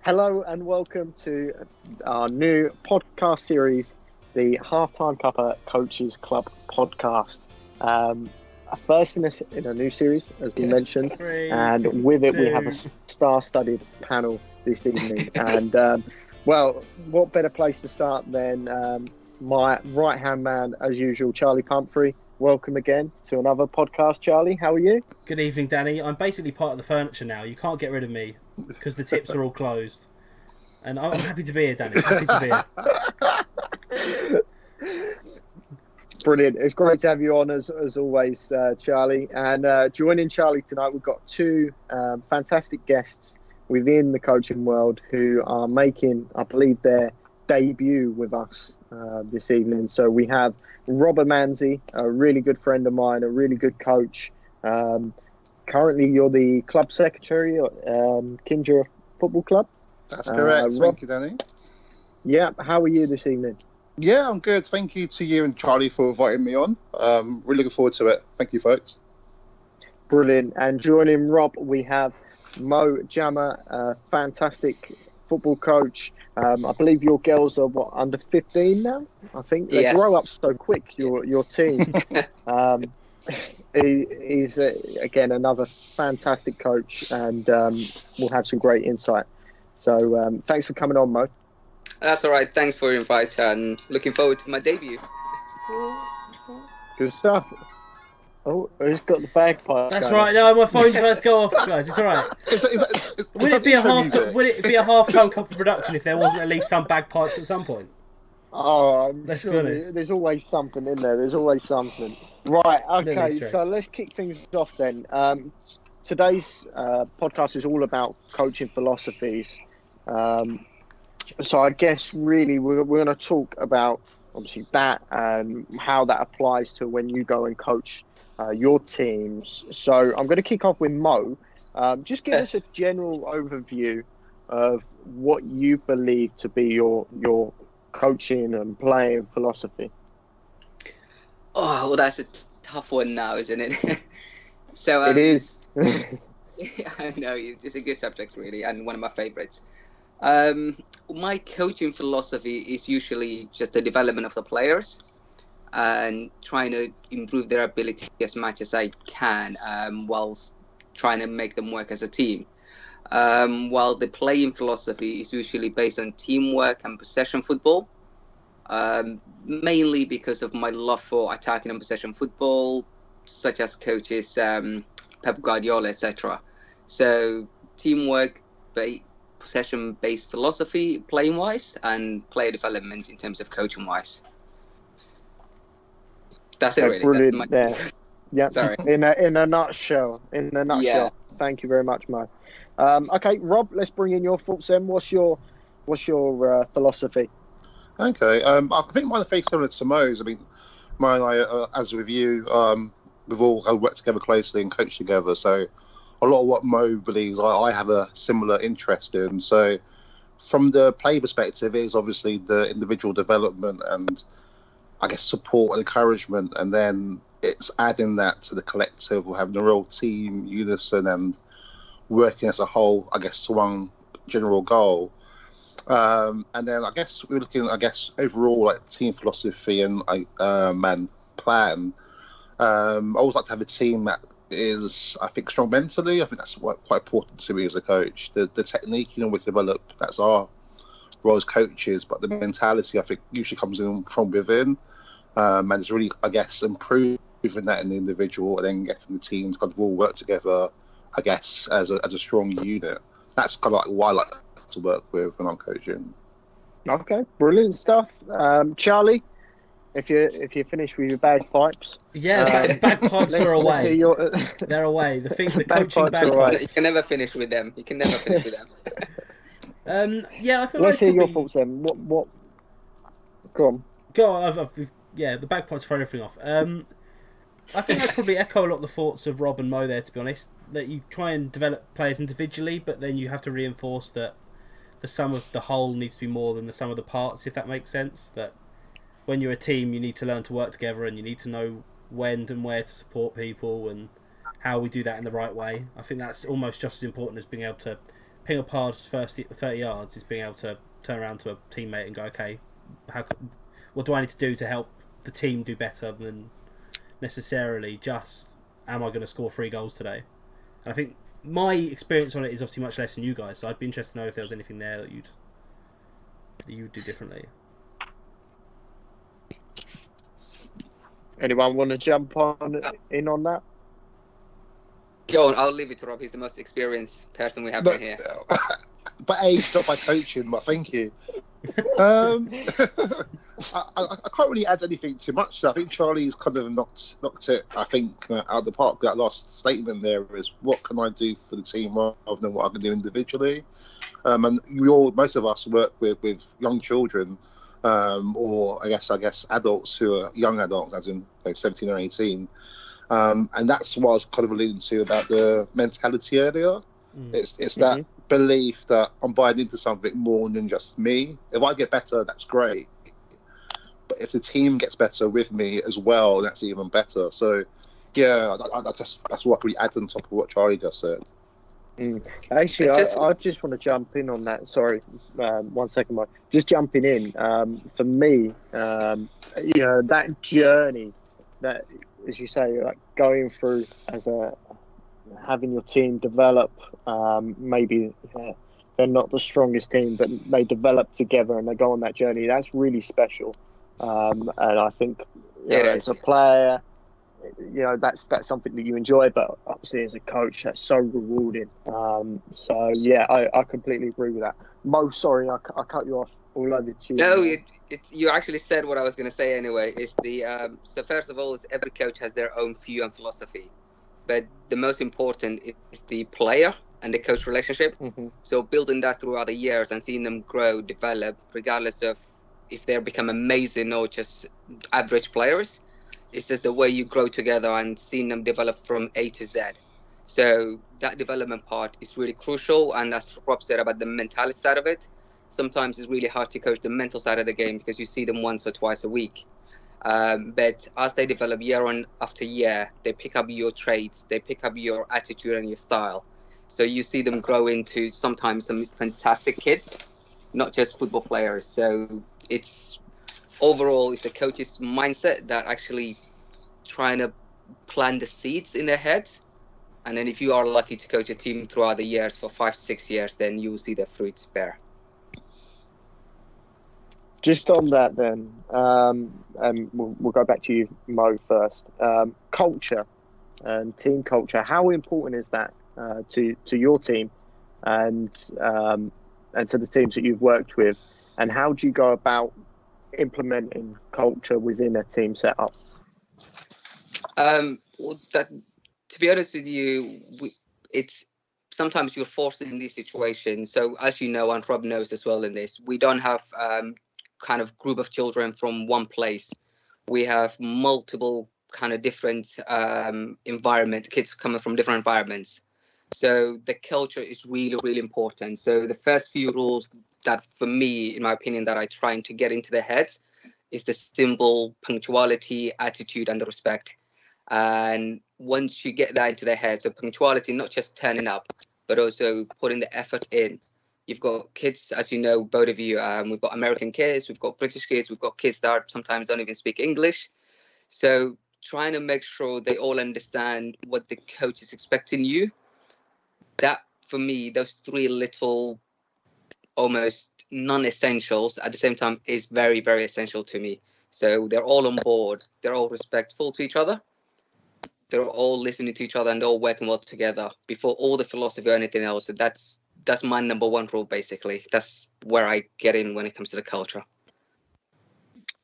Hello and welcome to our new podcast series, the Halftime Cuppa Coaches Club podcast. First in a new series, as we mentioned, and with it we have a star-studded panel this evening. And well, what better place to start than my right-hand man, as usual, Charlie Pumphrey. Welcome again to another podcast, Charlie. How are you? Good evening, Danny. I'm basically part of the furniture now. You can't get rid of me because the tips are all closed. And I'm happy to be here, Danny. Happy to be here. Brilliant. It's great to have you on as always, Charlie. And joining Charlie tonight, we've got two fantastic guests within the coaching world who are making, I believe, their debut with us this evening. So we have Rob Amanze, a really good friend of mine, a really good coach. Currently, you're the club secretary at Kinja Football Club. That's correct. Rob, thank you, Danny. Yeah, how are you this evening? Yeah, I'm good. Thank you to you and Charlie for inviting me on. Really looking forward to it. Thank you, folks. Brilliant. And joining Rob, we have Mo Jama, a fantastic football coach. I believe your girls are, under 15 now? I think they grow up so quick, your team. He's, again, another fantastic coach, and we'll have some great insight. So thanks for coming on, Mo. That's all right. Thanks for your invite, and looking forward to my debut. Good stuff. Oh, who's got the bagpipe? That's right. No, my phone decided to go off, guys. It's all right. Would it be a half-time couple production if there wasn't at least some bagpipes at some point? Oh, let's be honest. There's always something in there. There's always something. Right. Okay. So let's kick things off then. Today's podcast is all about coaching philosophies. So I guess really we're going to talk about obviously that and how that applies to when you go and coach your teams. So I'm going to kick off with Mo. Just give us a general overview of what you believe to be your coaching and playing philosophy. Oh, well, that's a tough one now, isn't it? So it is. I know, it's a good subject, really, and one of my favourites. My coaching philosophy is usually just the development of the players and trying to improve their ability as much as I can, whilst trying to make them work as a team. While the playing philosophy is usually based on teamwork and possession football, mainly because of my love for attacking and possession football, such as coaches Pep Guardiola, etc. So teamwork, possession-based philosophy, playing-wise, and player development in terms of coaching-wise. That's it, really. Brilliant there. Yeah. Sorry. In a nutshell. Yeah. Thank you very much, Mo. Okay, Rob, let's bring in your thoughts then. What's your philosophy? Okay. I think mine are very similar to Mo's. I mean, Mo and I, as with you, we've all worked together closely and coached together. So a lot of what Mo believes, I have a similar interest in. So from the play perspective, it is obviously the individual development and, I guess, support and encouragement. And then it's adding that to the collective, or having a real team unison and working as a whole, I guess, to one general goal. And then I guess we're looking, overall, like team philosophy and plan. I always like to have a team that is, I think, strong mentally. I think that's quite important to me as a coach. The technique, we develop, that's our role as coaches, but the mentality, I think, usually comes in from within. And it's really, I guess, improving that in the individual and then getting the teams kind of all work together, I guess, as a strong unit. That's kind of like what I like to work with when I'm coaching. Okay, brilliant stuff. Charlie, if you're finished with your bagpipes. Yeah, bagpipes are away. They're away. The coaching bagpipes. You can never finish with them. Yeah, I feel Let's hear your thoughts then. What? Go on. Go on. The bagpipes throw everything off. I think I'd probably echo a lot of the thoughts of Rob and Mo there, to be honest. That you try and develop players individually, but then you have to reinforce that the sum of the whole needs to be more than the sum of the parts, if that makes sense. That when you're a team, you need to learn to work together and you need to know when and where to support people and how we do that in the right way. I think that's almost just as important as being able to ping a pass first 30 yards is being able to turn around to a teammate and go, okay, what do I need to do to help the team do better than necessarily just, am I going to score 3 goals today? And I think my experience on it is obviously much less than you guys, so I'd be interested to know if there was anything there that you would do differently. Anyone want to jump in on that? Go on, I'll leave it to Rob. He's the most experienced person we have in here. But age, not by coaching, but thank you. I can't really add anything too much. I think Charlie's kind of knocked it, I think, out of the park. That last statement there is, what can I do for the team rather than what I can do individually? And most of us work with young children, or I guess adults who are young adults, as in 17 and 18. And that's what I was kind of alluding to about the mentality earlier. It's that belief that I'm buying into something more than just me. If I get better, that's great. But if the team gets better with me as well, that's even better. So, yeah, that's what I could add on top of what Charlie just said. Actually, I just want to jump in on that. Sorry, 1 second, Mike. Just jumping in. For me, that journey that, as you say, like going through having your team develop, maybe they're not the strongest team, but they develop together and they go on that journey. That's really special. And I think as a player, that's something that you enjoy, but obviously as a coach, that's so rewarding. So yeah, I completely agree with that. Mo, sorry, I cut you off. All over to you. No, you actually said what I was going to say anyway. Is so first of all, every coach has their own view and philosophy, but the most important is the player and the coach relationship. So building that throughout the years and seeing them grow, develop, regardless of if they become amazing or just average players. It's just the way you grow together and seeing them develop from A to Z. So that development part is really crucial. And as Rob said about the mentality side of it, sometimes it's really hard to coach the mental side of the game because you see them once or twice a week. But as they develop year on after year, they pick up your traits, they pick up your attitude and your style. So you see them grow into sometimes some fantastic kids, not just football players. So it's overall, it's the coach's mindset that actually trying to plant the seeds in their heads. And then if you are lucky to coach a team throughout the years for 5-6 years, then you will see the fruits bear. Just on that then, and we'll go back to you, Mo, first. Culture and team culture, how important is that to your team and to the teams that you've worked with? And how do you go about implementing culture within a team setup? To be honest with you, it's sometimes you're forced in these situations. So as you know, and Rob knows as well in this, we don't have kind of group of children from one place. We have multiple kind of different environment, kids coming from different environments. So the culture is really, really important. So the first few rules that, for me, in my opinion, that I trying to get into their heads is the simple punctuality, attitude, and the respect. And once you get that into their heads, so punctuality, not just turning up, but also putting the effort in. You've got kids, as you know, both of you, we've got American kids, we've got British kids, we've got kids that sometimes don't even speak English. So trying to make sure they all understand what the coach is expecting you. That, for me, those 3 little, almost non-essentials at the same time is very, very essential to me. So they're all on board. They're all respectful to each other. They're all listening to each other and all working well together before all the philosophy or anything else. So that's my number 1 rule, basically. That's where I get in when it comes to the culture.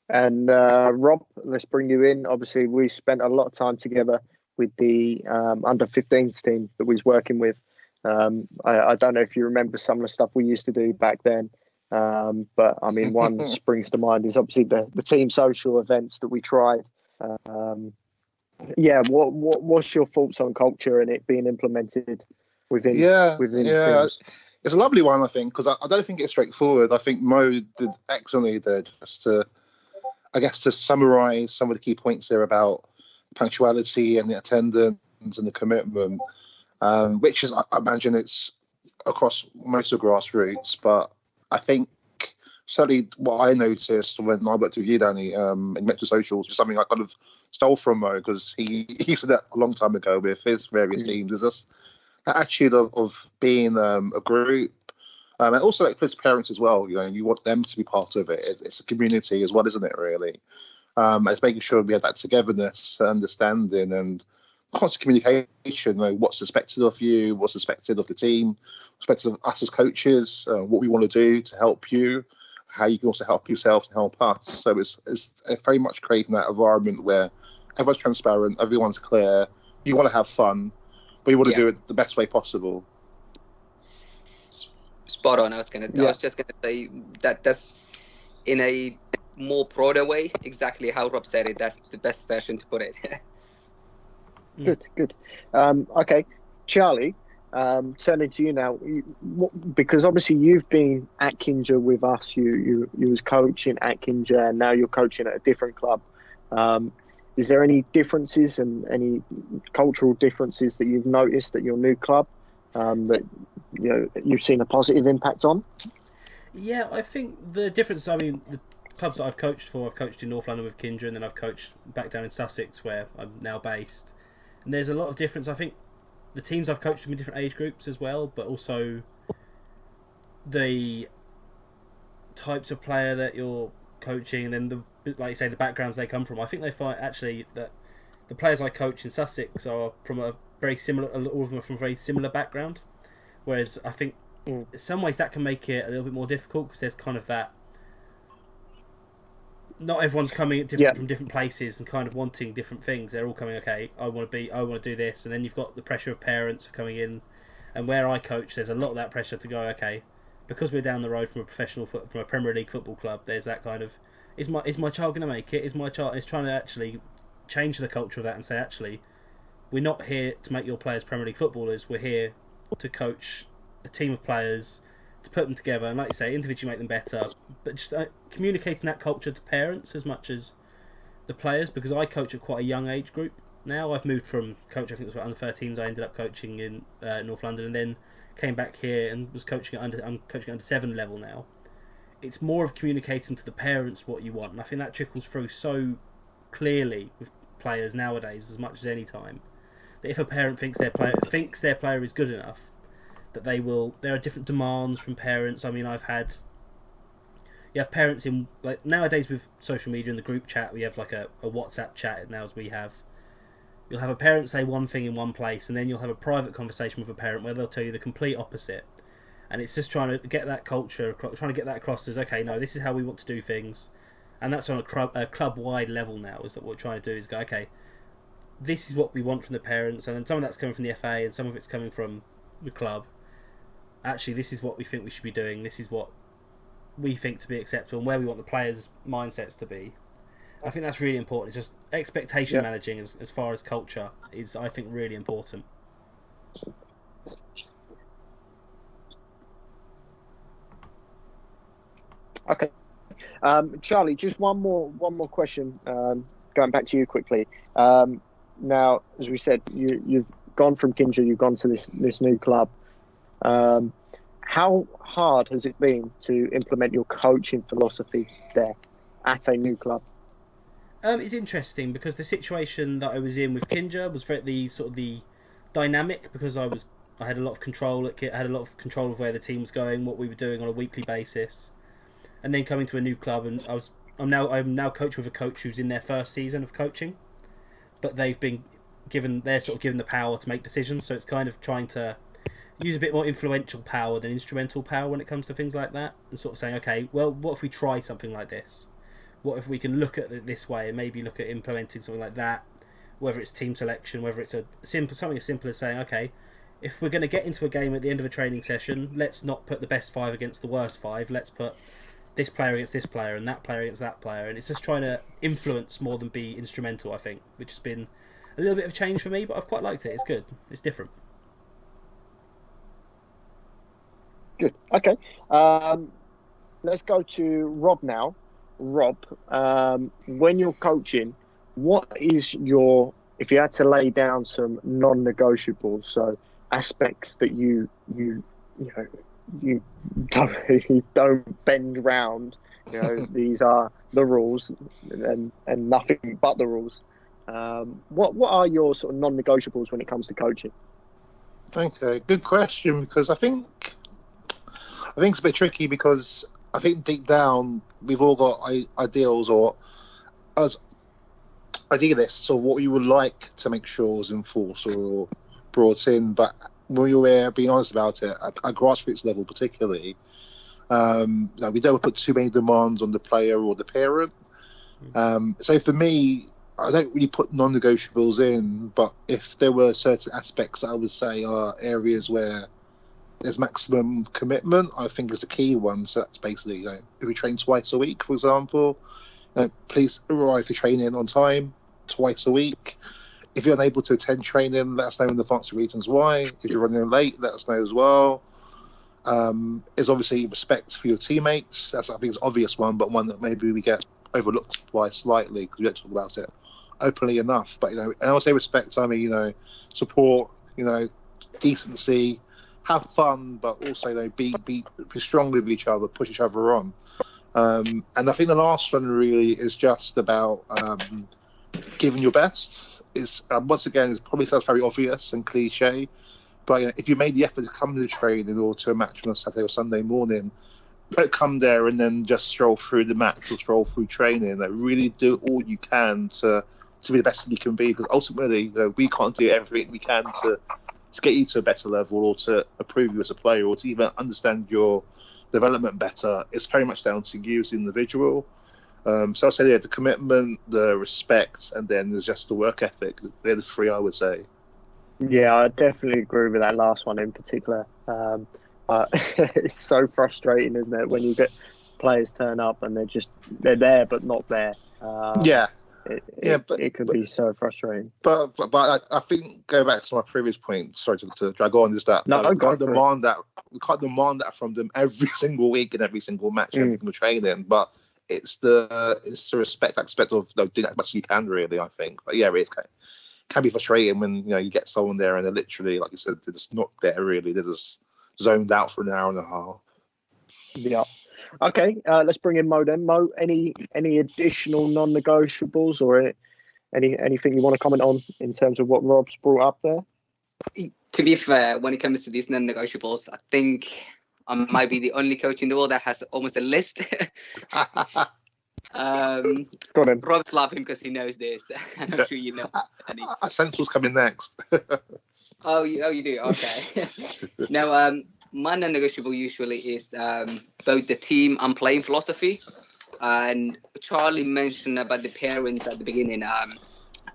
And Rob, let's bring you in. Obviously, we spent a lot of time together with the under-15s team that we was working with. I don't know if you remember some of the stuff we used to do back then. But I mean, one springs to mind is obviously the team social events that we tried. What's your thoughts on culture and it being implemented within teams? It's a lovely one, I think, because I don't think it's straightforward. I think Mo did excellently there, just to summarize some of the key points there about punctuality and the attendance and the commitment, which is, I imagine, it's across most of grassroots, but I think certainly what I noticed when I worked with you, Danny, in Metro Socials, was something I kind of stole from Mo, because he said that a long time ago with his various teams, is just that attitude of being a group. And also like for parents as well, you want them to be part of it. It's a community as well, isn't it, really? It's making sure we have that togetherness, understanding, and constant communication. What's expected of you, what's expected of the team, what's expected of us as coaches, what we want to do to help you, how you can also help yourself and help us. So it's very much creating that environment where everyone's transparent, everyone's clear, you want to have fun, but you want to do it the best way possible. Spot on. I was just gonna say that's in a more broader way exactly how Rob said it. That's the best version to put it. Good. Okay, Charlie, turning to you now, because obviously you've been at Kinja with us. You was coaching at Kinja, and now you're coaching at a different club. Is there any differences and any cultural differences that you've noticed at your new club that you've seen a positive impact on? Yeah, I think the difference. I mean, the clubs that I've coached in North London with Kinja, and then I've coached back down in Sussex, where I'm now based. And there's a lot of difference. I think the teams I've coached them in different age groups as well, but also the types of player that you're coaching, and then like you say, the backgrounds they come from. I think they find actually that the players I coach in Sussex are from a very similar. All of them are from a very similar background. Whereas I think in some ways that can make it a little bit more difficult, because there's kind of that. Not everyone's coming from different places and kind of wanting different things. They're all coming, okay, I want to do this, and then you've got the pressure of parents coming in. And where I coach, there's a lot of that pressure to go, okay, because we're down the road from a Premier League football club. There's that kind of, is my child going to make it? Is my child is trying to actually change the culture of that and say, actually, we're not here to make your players Premier League footballers. We're here to coach a team of players, to put them together, and like you say, individually make them better, but just communicating that culture to parents as much as the players, because I coach at quite a young age group now. I've moved from coach, I think it was about under 13s, I ended up coaching in North London, and then came back here and was coaching at I'm coaching under 7 level now. It's more of communicating to the parents what you want, and I think that trickles through so clearly with players nowadays as much as any time, that if a parent thinks their player is good enough, that they will. There are different demands from parents. I mean, you have parents in, like, nowadays with social media and the group chat, we have like a WhatsApp chat now, as we have. You'll have a parent say one thing in one place, and then you'll have a private conversation with a parent where they'll tell you the complete opposite. And it's just trying to get that culture, trying to get that across as, okay, no, this is how we want to do things. And that's on a club-wide level now, is that what we're trying to do is go, okay, this is what we want from the parents, and then some of that's coming from the FA and some of it's coming from the club. Actually, this is what we think we should be doing. This is what we think to be acceptable, and where we want the players' mindsets to be. I think that's really important. It's just expectation managing as far as culture is, I think, really important. Okay, Charlie, just one more question. Going back to you quickly. Now, as we said, you've gone from Kinja, you've gone to this new club. How hard has it been to implement your coaching philosophy there at a new club? It's interesting because the situation that I was in with Kinja was the dynamic, because I had a lot of control I had a lot of control of where the team was going, what we were doing on a weekly basis, and then coming to a new club, and I'm now coaching with a coach who's in their first season of coaching, but they're given the power to make decisions, so it's kind of trying to use a bit more influential power than instrumental power when it comes to things like that, and sort of saying, okay, well, what if we try something like this? What if we can look at it this way and maybe look at implementing something like that, whether it's team selection, whether it's something as simple as saying, okay, if we're going to get into a game at the end of a training session, let's not put the best 5 against the worst 5, let's put this player against this player and that player against that player, and it's just trying to influence more than be instrumental, I think, which has been a little bit of change for me, but I've quite liked it. It's good. It's different. Good. Okay. Let's go to Rob now. Rob, when you're coaching, what is if you had to lay down some non-negotiables, so aspects that you you don't bend round. These are the rules, and nothing but the rules. What are your sort of non-negotiables when it comes to coaching? Okay, good question, because I think it's a bit tricky, because I think deep down we've all got ideals or as idealists or what we would like to make sure is enforced or brought in. But when we're being honest about it, at grassroots level particularly, we don't put too many demands on the player or the parent. So for me, I don't really put non-negotiables in, but if there were certain aspects that I would say are areas where there's maximum commitment, I think is the key one. So that's basically, if we train twice a week, for example, please arrive for training on time twice a week. If you're unable to attend training, let us know in advance the reasons why. If you're running late, let us know as well. Is obviously respect for your teammates. That's, I think, is an obvious one, but one that maybe we get overlooked by slightly because we don't talk about it openly enough. But and I say respect, I mean support, decency, have fun, but also be strong with each other, push each other on. And I think the last one really is just about giving your best. It's once again, it probably sounds very obvious and cliche, but if you made the effort to come to training or to a match on a Saturday or Sunday morning, don't come there and then just stroll through the match or stroll through training. Really do all you can to be the best that you can be, because ultimately we can't do everything we can to get you to a better level or to improve you as a player or to even understand your development better. It's very much down to you as an individual. So I say the commitment, the respect, and then there's just the work ethic. They're the three I would say. Yeah, I definitely agree with that last one in particular. It's so frustrating, isn't it, when you get players turn up and they're there but not there. It can be so frustrating. But I think, going back to my previous point, sorry to drag on, is that we can't demand that from them every single week and every single match, every single training. But it's the respect aspect of doing as much as you can, really. I think, but yeah, it can be frustrating when you get someone there and they're literally, like you said, they're just not there really. They're just zoned out for an hour and a half. Yeah. Okay, let's bring in Mo then. Mo, any additional non-negotiables or anything you want to comment on in terms of what Rob's brought up there? To be fair, when it comes to these non-negotiables, I think I might be the only coach in the world that has almost a list. Rob's laughing because he knows this. I'm sure you know. I sense what's coming next. Oh, you do? Okay. Now, my non-negotiable usually is both the team and playing philosophy. And Charlie mentioned about the parents at the beginning.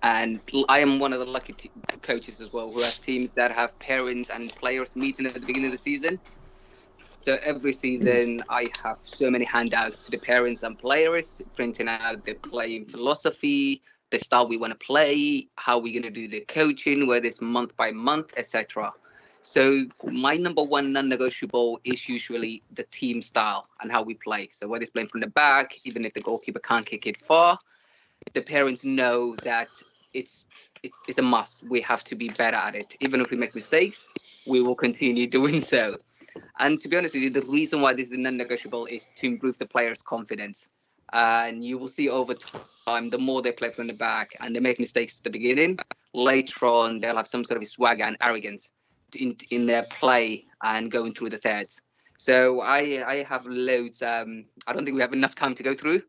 And I am one of the lucky coaches as well who have teams that have parents and players meeting at the beginning of the season. So every season I have so many handouts to the parents and players, printing out the playing philosophy, the style we want to play, how we're going to do the coaching, whether it's month by month, etc. So my number one non-negotiable is usually the team style and how we play. So whether it's playing from the back, even if the goalkeeper can't kick it far, the parents know that it's a must. We have to be better at it. Even if we make mistakes, we will continue doing so. And to be honest with you, the reason why this is non-negotiable is to improve the players' confidence. And you will see over time, the more they play from the back and they make mistakes at the beginning, later on, they'll have some sort of swagger and arrogance in their play and going through the thirds. So I have loads. I don't think we have enough time to go through,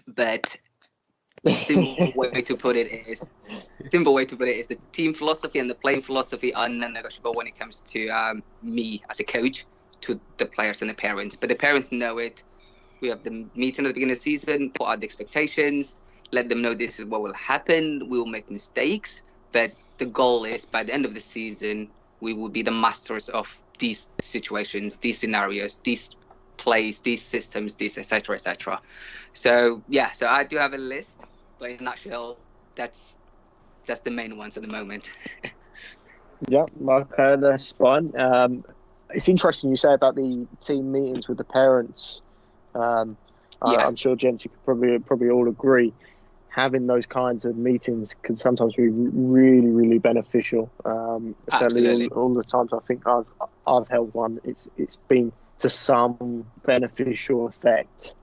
but the simple way to put it is the team philosophy and the playing philosophy are non-negotiable when it comes to me as a coach, to the players and the parents. But the parents know it. We have the meeting at the beginning of the season, put out the expectations, let them know this is what will happen. We will make mistakes, but the goal is by the end of the season, we will be the masters of these situations, these scenarios, these plays, these systems, these etc. etc. So yeah, so I do have a list, but in a nutshell, that's the main ones at the moment. Yeah, okay, that's fine. It's interesting you say about the team meetings with the parents. I'm sure gents, you could probably all agree. Having those kinds of meetings can sometimes be really, really beneficial. Certainly, all the times I think I've held one, it's been to some beneficial effect.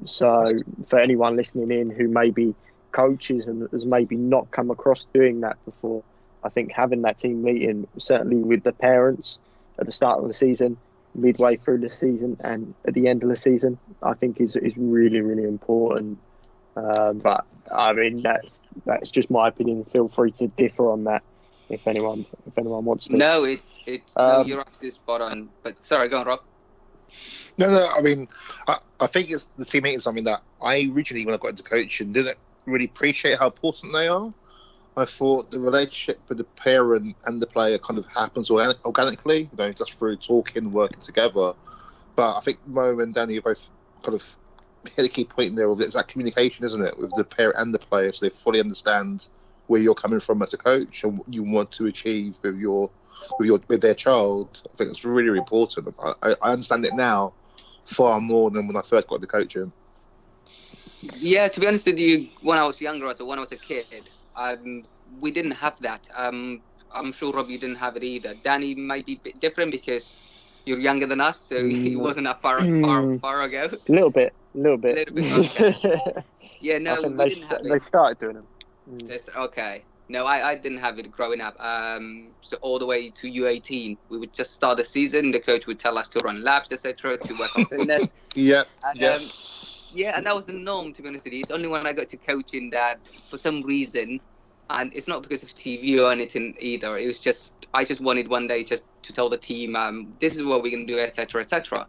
So for anyone listening in who maybe coaches and has maybe not come across doing that before, I think having that team meeting, certainly with the parents at the start of the season, midway through the season, and at the end of the season, I think is really, really important. But I mean, that's just my opinion. Feel free to differ on that if anyone wants to. No, no, you're absolutely spot on. But sorry, go on, Rob. No. I mean, I think it's the team meeting is something that I originally, when I got into coaching, didn't really appreciate how important they are. I thought the relationship with the parent and the player kind of happens organically, just through talking, working together. But I think Mo and Danny are both kind of hit a key point there of it's that communication, isn't it, with the parent and the player, so they fully understand where you're coming from as a coach and what you want to achieve with their child. I think it's really, really important. I understand it now far more than when I first got into coaching. Yeah, to be honest with you, when I was younger, also when I was a kid, we didn't have that. I'm sure, Rob, you didn't have it either. Danny might be a bit different because you're younger than us, so it wasn't that far ago. A little bit. Okay. Yeah, no, I think we didn't have it. They started doing them. Okay. No, I didn't have it growing up. So all the way to U18, we would just start the season. The coach would tell us to run laps, etc., to work on fitness. Yeah. And that was the norm, to be honest with you. It's only when I got to coaching that, for some reason, and it's not because of TV or anything either. It was just, I just wanted one day just to tell the team, this is what we're going to do, etc., etc.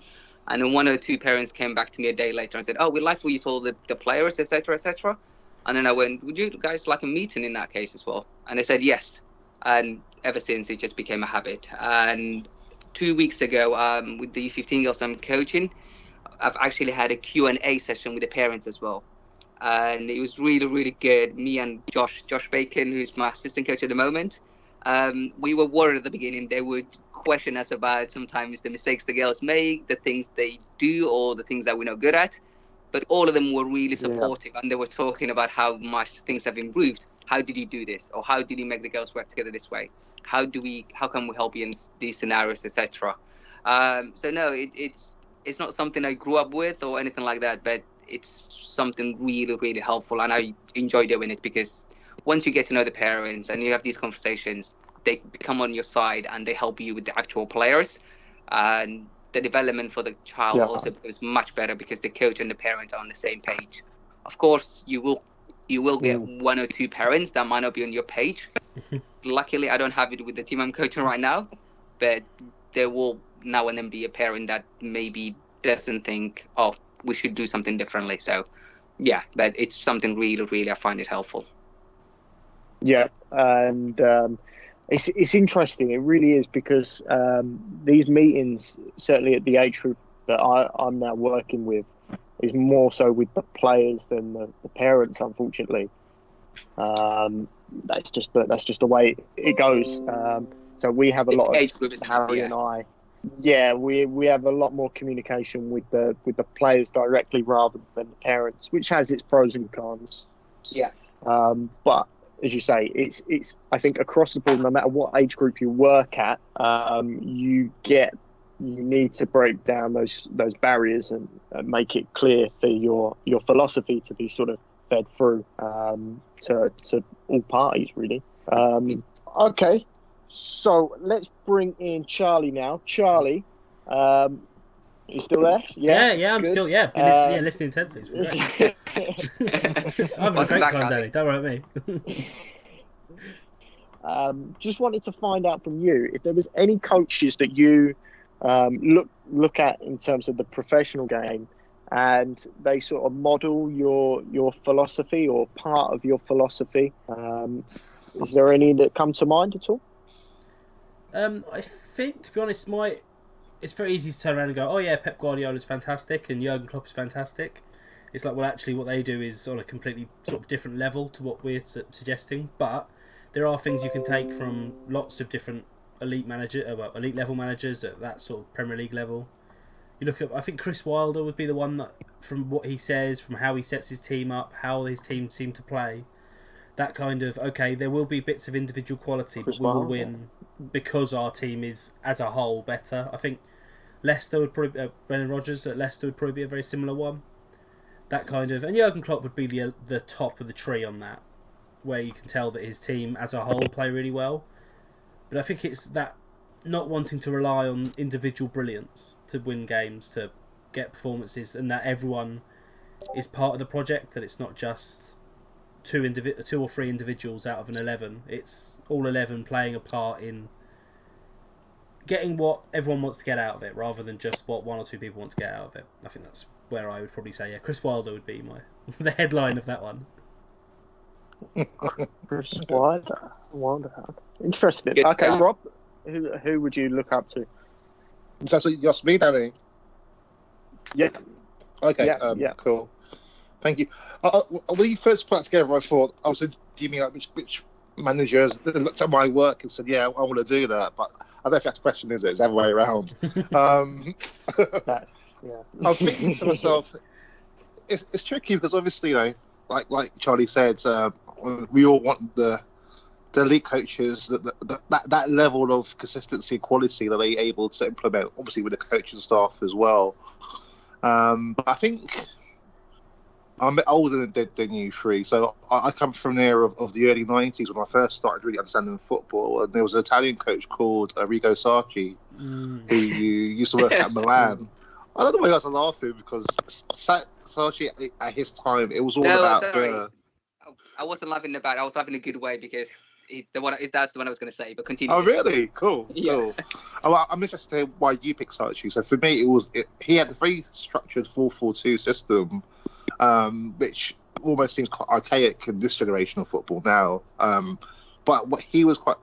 And then one or two parents came back to me a day later and said, oh, we liked what you told the players, etc., etc. And then I went, would you guys like a meeting in that case as well? And they said yes. And ever since, it just became a habit. And 2 weeks ago, with the U15 girls I'm coaching, I've actually had a Q&A session with the parents as well. And it was really, really good. Me and Josh Bacon, who's my assistant coach at the moment, we were worried at the beginning. They would question us about sometimes the mistakes the girls make, the things they do, or the things that we're not good at. But all of them were really supportive, and they were talking about how much things have improved. How did you do this? Or how did you make the girls work together this way? How can we help you in these scenarios, etc.? So no, it's not something I grew up with or anything like that, but it's something really, really helpful, and I enjoy doing it because once you get to know the parents and you have these conversations, they become on your side and they help you with the actual players, and the development for the child also becomes much better because the coach and the parents are on the same page. Of course, you will get one or two parents that might not be on your page. Luckily, I don't have it with the team I'm coaching right now, but there will now and then be a parent that maybe doesn't think, oh, we should do something differently. So, yeah, but it's something really, really, I find it helpful. Yeah, and it's interesting. It really is because these meetings, certainly at the age group that I'm now working with, is more so with the players than the parents. Unfortunately, that's just the way it goes. So we have a lot of age group, Harry and I. Yeah, we have a lot more communication with the players directly rather than the parents, which has its pros and cons. Yeah. But as you say, it's I think across the board, no matter what age group you work at, you need to break down those barriers and make it clear for your philosophy to be sort of fed through to all parties, really. Okay. So let's bring in Charlie now. Charlie, you still there? Yeah, I'm still. Yeah, been listening intensely. It's been great. I've had a great time, Danny. Don't worry about me. Just wanted to find out from you if there was any coaches that you look at in terms of the professional game, and they sort of model your philosophy or part of your philosophy. Is there any that come to mind at all? I think, to be honest, it's very easy to turn around and go, oh yeah, Pep Guardiola's fantastic and Jurgen Klopp is fantastic. It's like, well, actually what they do is on a completely sort of different level to what we're suggesting, but there are things you can take from lots of different elite level managers at that sort of Premier League level. You look at, I think Chris Wilder would be the one that, from what he says, from how he sets his team up, how his team seem to play, that kind of, okay, there will be bits of individual quality, but we will win because our team is as a whole better. I think Leicester would probably Brendan Rodgers at Leicester would probably be a very similar one. That kind of, and Jurgen Klopp would be the top of the tree on that, where you can tell that his team as a whole play really well. But I think it's that not wanting to rely on individual brilliance to win games, to get performances, and that everyone is part of the project, that it's not just two or three individuals out of an 11. It's all 11 playing a part in getting what everyone wants to get out of it, rather than just what one or two people want to get out of it. I think that's where I would probably say, yeah, Chris Wilder would be the headline of that one. Chris Wilder. Interesting. Good Okay, guy. Rob, who would you look up to? So you asked me, Danny. Yeah. Okay. Yeah. Cool. Thank you. When you first put that together, I thought, do you mean like which managers looked at my work and said, yeah, I want to do that? But I don't know if that's the question, is it? It's the other way around. Yeah. I was thinking to myself, it's tricky because obviously, like Charlie said, we all want the elite coaches, that level of consistency and quality that they're able to implement, obviously with the coaching staff as well. But I think I'm a bit older than you three, so I come from there of the early 90s when I first started really understanding football, and there was an Italian coach called Arrigo Sacchi, who used to work at Milan. I don't know why you guys are laughing, because Sacchi at his time, it was all about sorry. I wasn't laughing about it. I was laughing in a good way because that's the one I was going to say, but continue. Oh, really? Cool. Yeah. Cool. I'm interested to hear why you picked Sacchi. So for me, he had a very structured 4-4-2 system, which almost seems quite archaic in this generation of football now. But what he was quite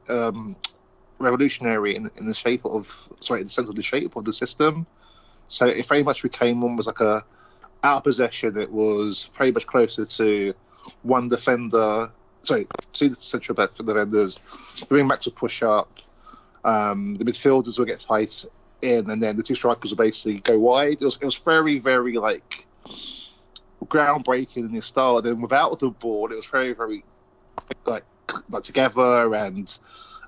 revolutionary in the sense of the shape of the system. So it very much became almost like out of possession. It was very much closer to one defender. Sorry, two central defenders. The wing backs would push up. The midfielders would get tight in, and then the two strikers would basically go wide. It was very, very like groundbreaking in his style. And then without the ball, it was very, very like together, and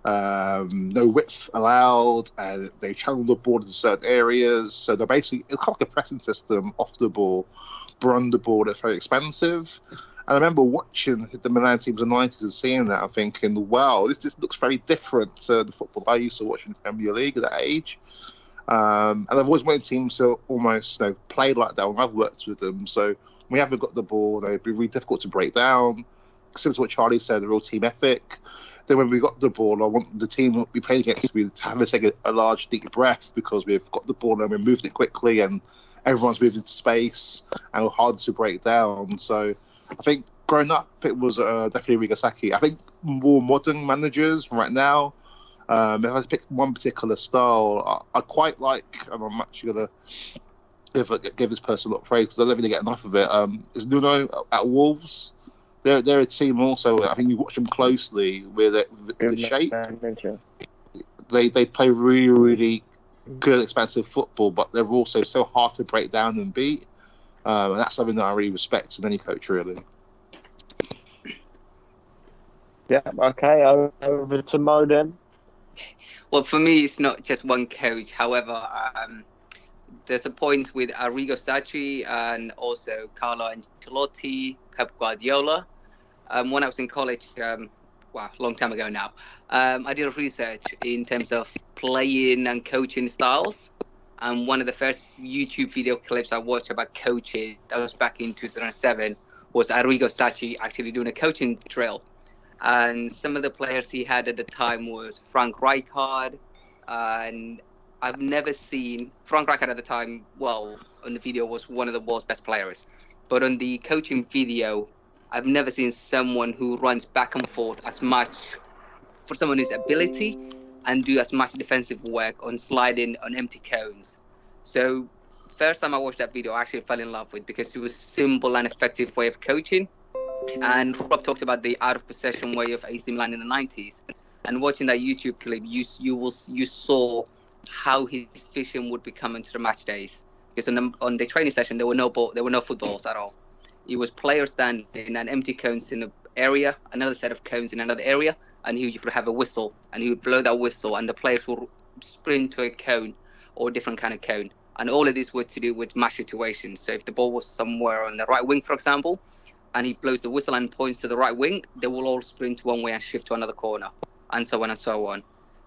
no width allowed, and they channeled the ball into certain areas. So they're basically, it's kind of like a pressing system off the ball, but on the ball that's very expansive. And I remember watching the Milan teams in the 90s and seeing that, I'm thinking, wow, this looks very different to the football I used to watch in the Premier League at that age. And I've always wanted teams to almost play like that when I've worked with them. So when we haven't got the ball, it'd be really difficult to break down. Similar to what Charlie said, the real team ethic. Then when we got the ball, I want the team we played against to have to take a large, deep breath, because we've got the ball and we're moving it quickly, and everyone's moving to space and we're hard to break down. So I think growing up, it was definitely Rigasaki. I think more modern managers right now, if I had to pick one particular style, I quite like, and I'm actually going to give this person a lot of praise because I don't really get enough of it, is Nuno at Wolves. They're a team also. I think you watch them closely with the shape. They play really, really good, expansive football, but they're also so hard to break down and beat. And that's something that I really respect in any coach, really. Yeah, okay, over to Mo then. Well, for me, it's not just one coach. However, there's a point with Arrigo Sacchi and also Carlo Ancelotti, Pep Guardiola. When I was in college, long time ago now, I did research in terms of playing and coaching styles. And one of the first YouTube video clips I watched about coaching, that was back in 2007, was Arrigo Sacchi actually doing a coaching drill. And some of the players he had at the time was Frank Rijkaard, and I've never seen Frank Rijkaard at the time. Well, on the video was one of the world's best players, but on the coaching video, I've never seen someone who runs back and forth as much for someone whose ability and do as much defensive work on sliding on empty cones. So, first time I watched that video, I actually fell in love with, because it was simple and effective way of coaching. And Rob talked about the out of possession way of AC Milan in the 90s. And watching that YouTube clip, you saw how his vision would be coming to the match days. Because on the training session, there were no footballs at all. It was players standing and empty cones in an area, another set of cones in another area, and he would have a whistle, and he would blow that whistle, and the players will sprint to a cone or a different kind of cone. And all of this were to do with match situations. So if the ball was somewhere on the right wing, for example, and he blows the whistle and points to the right wing, they will all sprint one way and shift to another corner, and so on and so on.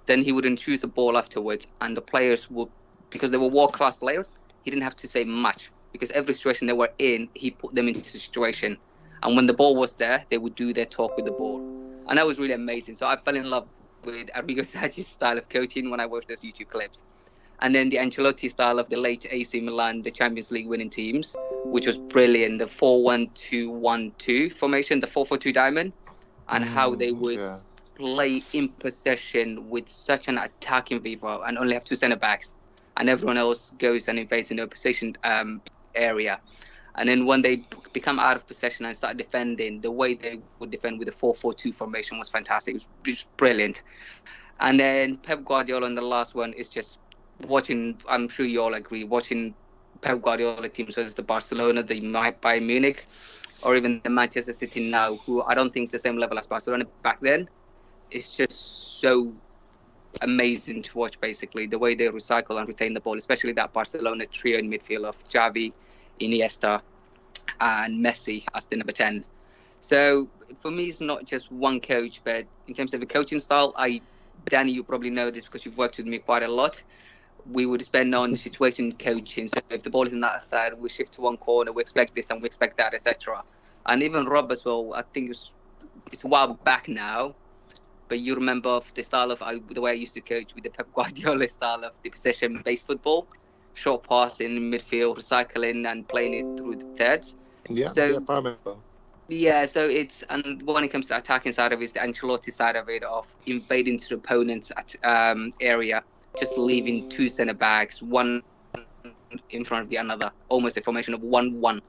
Then he would introduce a ball afterwards, and the players would, because they were world-class players, he didn't have to say much, because every situation they were in, he put them into the situation. And when the ball was there, they would do their talk with the ball. And that was really amazing. So I fell in love with Arrigo Sacchi's style of coaching when I watched those YouTube clips. And then the Ancelotti style of the late AC Milan, the Champions League winning teams, which was brilliant. The 4-1-2-1-2 formation, the 4-4-2 diamond, and how they would play in possession with such an attacking vivo and only have two centre-backs. And everyone else goes and invades in the opposition area. And then when they become out of possession and start defending, the way they would defend with the 4-4-2 formation was fantastic. It was brilliant. And then Pep Guardiola in the last one is just watching, I'm sure you all agree, watching Pep Guardiola teams, whether it's the Barcelona, the Bayern Munich, or even the Manchester City now, who I don't think is the same level as Barcelona back then. It's just so amazing to watch, basically, the way they recycle and retain the ball, especially that Barcelona trio in midfield of Xavi, Iniesta, and Messi as the number 10. So for me, it's not just one coach, but in terms of the coaching style, Danny, you probably know this because you've worked with me quite a lot. We would spend on situation coaching. So if the ball is on that side, we shift to one corner, we expect this and we expect that, etc. And even Rob as well, I think it's a while back now, but you remember the style of the way I used to coach with the Pep Guardiola style of the possession-based football, short passing in midfield, recycling and playing it through the thirds. Yeah, I remember. Yeah, so and when it comes to attacking side of it, it's the Ancelotti side of it, of invading to the opponent's area, just leaving two centre-backs, one in front of the another, almost a formation of 1-1.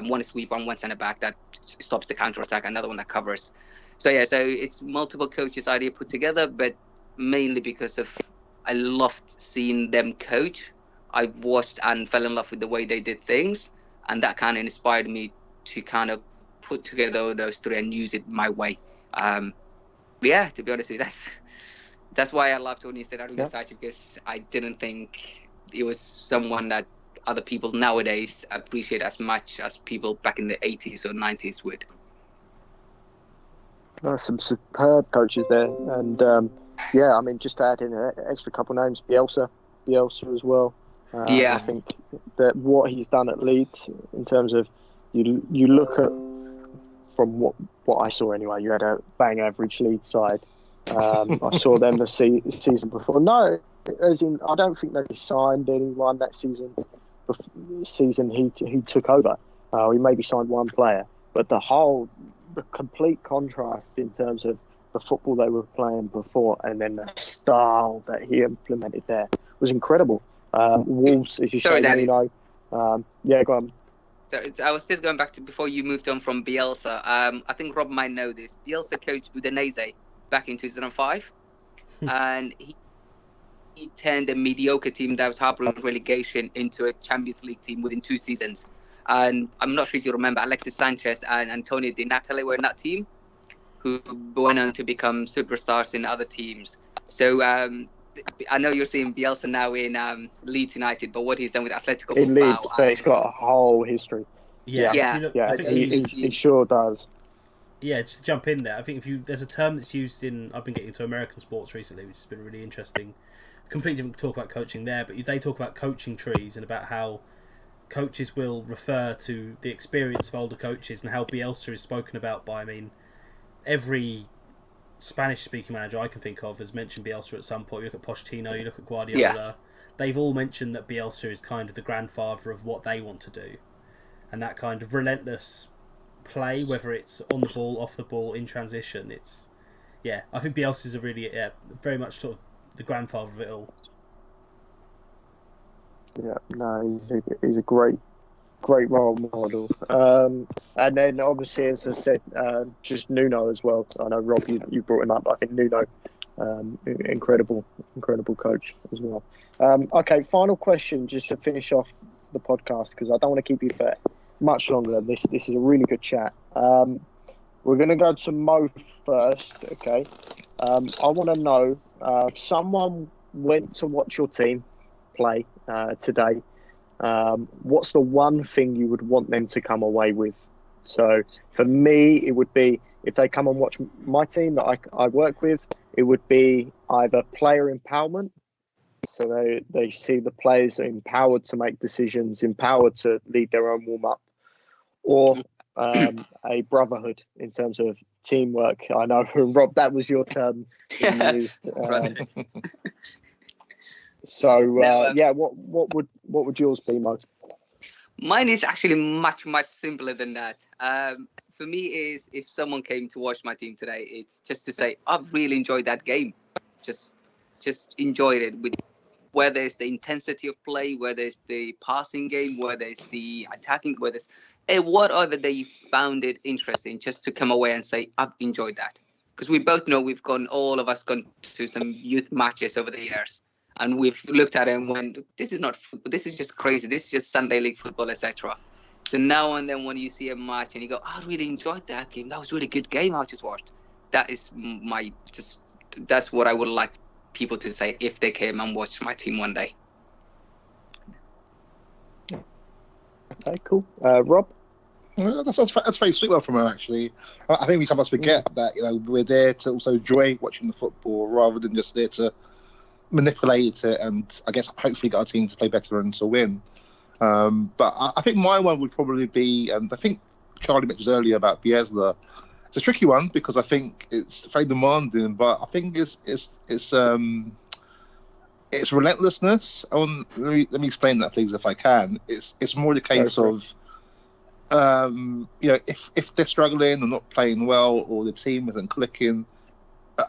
One sweep on one centre-back that stops the counter-attack, another one that covers. So yeah, so it's multiple coaches' idea put together, but mainly because of I loved seeing them coach. I watched and fell in love with the way they did things, and that kind of inspired me to kind of put together those three and use it my way. Yeah, to be honest with you, that's why I loved when you said Arrigo Sacchi, because I didn't think it was someone that other people nowadays appreciate as much as people back in the 80s or 90s would. There's some superb coaches there, and I mean, just to add in an extra couple names, Bielsa as well. I think that what he's done at Leeds in terms of you look at, from what I saw anyway, you had a bang average Leeds side. I saw them the season before. No, as in, I don't think they signed anyone that season. Season he took over. He maybe signed one player, but the complete contrast in terms of the football they were playing before and then the style that he implemented there was incredible. Wolves, as you say, Nuno. Go on. So I was just going back to before you moved on from Bielsa. I think Rob might know this. Bielsa coached Udinese back in 2005, and he turned a mediocre team that was harboring relegation into a Champions League team within 2 seasons. And I'm not sure if you remember, Alexis Sanchez and Antonio Di Natale were in that team, who went on to become superstars in other teams. So I know you're seeing Bielsa now in Leeds United, but what he's done with Atletico Bilbao... In Leeds, but it's got a whole history. He sure does. Yeah, just to jump in there, I think there's a term that's used I've been getting into American sports recently, which has been really interesting. Completely different talk about coaching there, but they talk about coaching trees and about how coaches will refer to the experience of older coaches, and how Bielsa is spoken about by, every Spanish-speaking manager I can think of has mentioned Bielsa at some point. You look at Pochettino, you look at Guardiola. Yeah. They've all mentioned that Bielsa is kind of the grandfather of what they want to do. And that kind of relentless play, whether it's on the ball, off the ball, in transition, I think Bielsa is very much sort of the grandfather of it all. Yeah, no, he's a great role model. And then obviously, as I said, just Nuno as well. I know, Rob, you brought him up. I think Nuno, incredible coach as well. Okay, final question just to finish off the podcast, because I don't want to keep you for much longer. This is a really good chat. We're going to go to Mo first, okay? I want to know if someone went to watch your team play today, what's the one thing you would want them to come away with? So for me, it would be if they come and watch my team that I work with, it would be either player empowerment. So they see the players empowered to make decisions, empowered to lead their own warm-up, or a brotherhood in terms of teamwork. I know, Rob, that was your term you used. What would yours be, Mo? Mine is actually much simpler than that. For me, is if someone came to watch my team today, it's just to say I've really enjoyed that game. Just enjoyed it, with whether it's the intensity of play, whether it's the passing game, whether it's the attacking, whether it's whatever they found it interesting, just to come away and say I've enjoyed that. Because we both know all of us gone to some youth matches over the years. And we've looked at it and went, this is not football. This is just crazy. This is just Sunday league football, etc. So now and then when you see a match and you go, I really enjoyed that game. That was a really good game I just watched. That is that's what I would like people to say if they came and watched my team one day. Okay, cool. Rob? That's very sweet from her, actually. I think we sometimes forget that we're there to also enjoy watching the football rather than just there to manipulate it and I guess hopefully get our team to play better and to win. But I think my one would probably be, and I think Charlie mentioned earlier about Bielsa. It's a tricky one because I think it's very demanding, but I think it's relentlessness. Let me explain that, please, if I can. It's more the case of if they're struggling or not playing well or the team isn't clicking,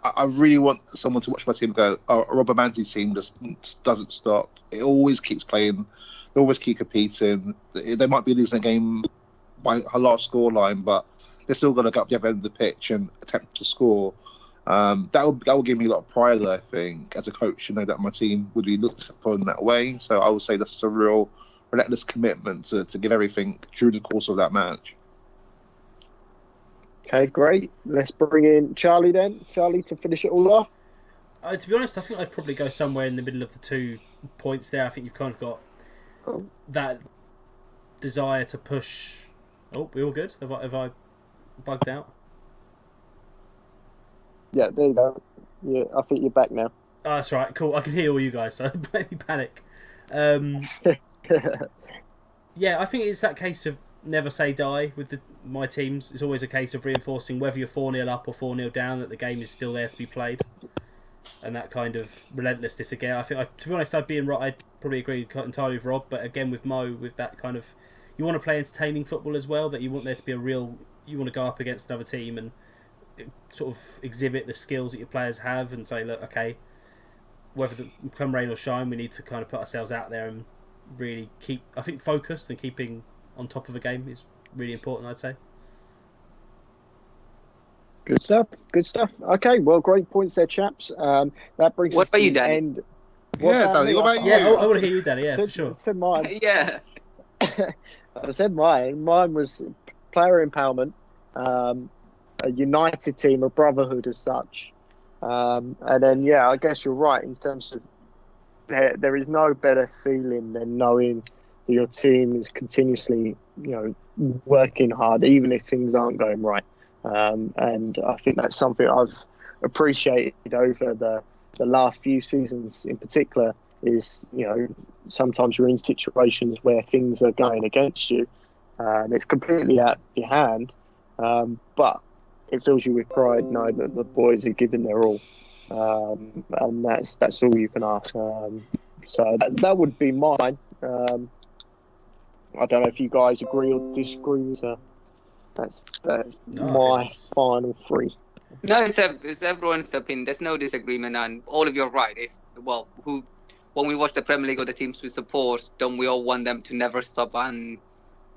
I really want someone to watch my team and go, Rob Amanze's team just doesn't stop. It always keeps playing. They always keep competing. They might be losing a game by a large scoreline, but they're still going to go up the other end of the pitch and attempt to score. That will give me a lot of pride, I think, as a coach, to know that my team would be looked upon in that way. So I would say that's a real relentless commitment to give everything during the course of that match. Okay, great. Let's bring in Charlie then. Charlie, to finish it all off. To be honest, I think I'd probably go somewhere in the middle of the 2 points there. I think you've kind of got that desire to push. Oh, we all good? Have I bugged out? Yeah, there you go. Yeah, I think you're back now. Oh, that's right. Cool. I can hear all you guys, so don't make me panic. Yeah, I think it's that case of never say die with my teams. It's always a case of reinforcing whether you're 4-0 up or 4-0 down, that the game is still there to be played. And that kind of relentlessness again. I think, to be honest, I'd probably agree entirely with Rob, but again with Mo, with that kind of, you want to play entertaining football as well, that you want there to be you want to go up against another team and sort of exhibit the skills that your players have and say, look, okay, whether come rain or shine, we need to kind of put ourselves out there and really keep, I think, focused and keeping on top of a game is really important, I'd say. Good stuff. Okay, well, great points there, chaps. That brings us to the end. Danny, what about you? Yeah, I want to hear you, Danny, yeah, for sure. I said mine. Yeah. I said mine. Mine was player empowerment, a united team, a brotherhood as such. And then, yeah, I guess you're right in terms of there is no better feeling than knowing that your team is continuously, working hard, even if things aren't going right. And I think that's something I've appreciated over the last few seasons in particular is, sometimes you're in situations where things are going against you and it's completely out of your hand. But it fills you with pride knowing that the boys are giving their all. And that's all you can ask. So that would be mine. I don't know if you guys agree or disagree with that. That's my final 3. No, it's everyone's opinion. There's no disagreement, and all of you are right. When we watch the Premier League or the teams we support, don't we all want them to never stop and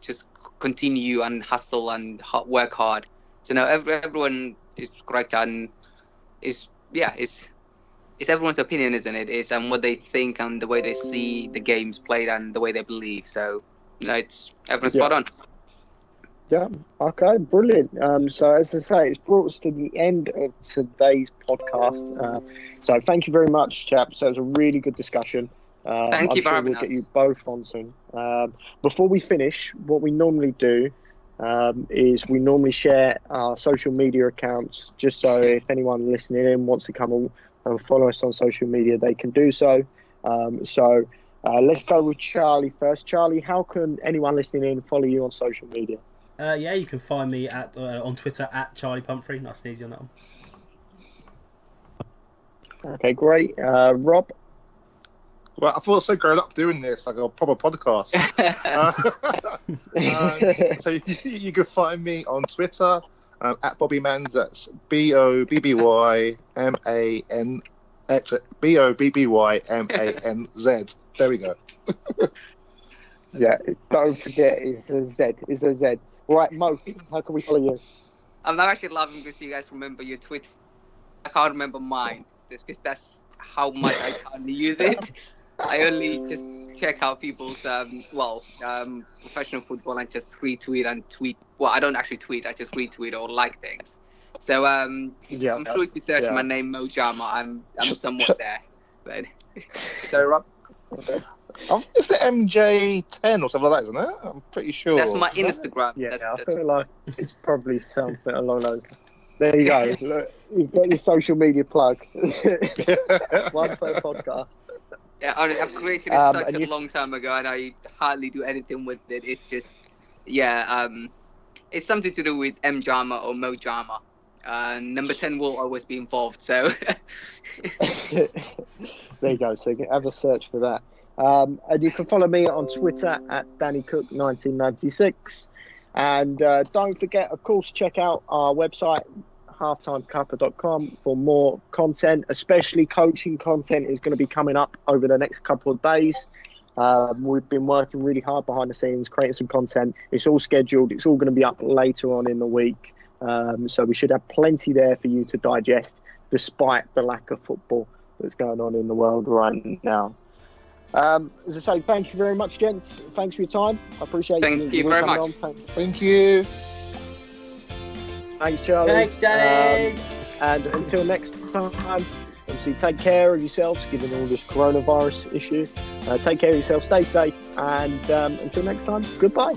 just continue and hustle and work hard? So no, everyone is correct, and it's everyone's opinion, isn't it? It's what they think and the way they see the games played and the way they believe. So no, it's everyone's spot on. Yeah. Okay. Brilliant. So as I say, it's brought us to the end of today's podcast. So thank you very much, chaps. So it was a really good discussion. Thank I'm you for sure having we'll get us. you both on soon. Before we finish, what we normally do is we normally share our social media accounts, just so if anyone listening in wants to come and follow us on social media, they can do so. Let's go with Charlie first. Charlie, how can anyone listening in follow you on social media? Yeah, you can find me at on Twitter at Charlie Pumphrey. Nice and easy on that one. Okay, great. Rob? Well, I feel so grown up doing this, like a proper podcast. So you can find me on Twitter at Bobby Manz. That's BOBBYMANZ. There we go. Yeah, don't forget, it's a Z. It's a Z. Right, Mo, how can we follow you? I'm actually laughing because you guys remember your Twitter. I can't remember mine because that's how much I can't use it. I only just check out people's professional football and just retweet and tweet. Well, I don't actually tweet. I just retweet or like things. So I'm sure if you search my name, Mo Jama, I'm somewhat there. But sorry, Rob. It's the MJ10 or something like that, isn't it? I'm pretty sure. That's my Instagram. Yeah, I feel like it's probably something along those. There you go. Look, you've got your social media plug. One per podcast. Yeah, I've created it such a long time ago, and I hardly do anything with it. It's just, it's something to do with M Jama or Mo Jama. Number 10 will always be involved. So there you go. So you can have a search for that. And you can follow me on Twitter at DannyCook1996. And don't forget, of course, check out our website, halftimecuppa.com, for more content, especially coaching content is going to be coming up over the next couple of days. We've been working really hard behind the scenes, creating some content. It's all scheduled. It's all going to be up later on in the week. So we should have plenty there for you to digest, despite the lack of football that's going on in the world right now. As I say, thank you very much, gents. Thanks for your time. I appreciate it. Thank you very much. Thank you. Thanks, Charlie. Thanks, Danny. And until next time, obviously take care of yourselves, given all this coronavirus issue. Take care of yourself, stay safe, and until next time, goodbye.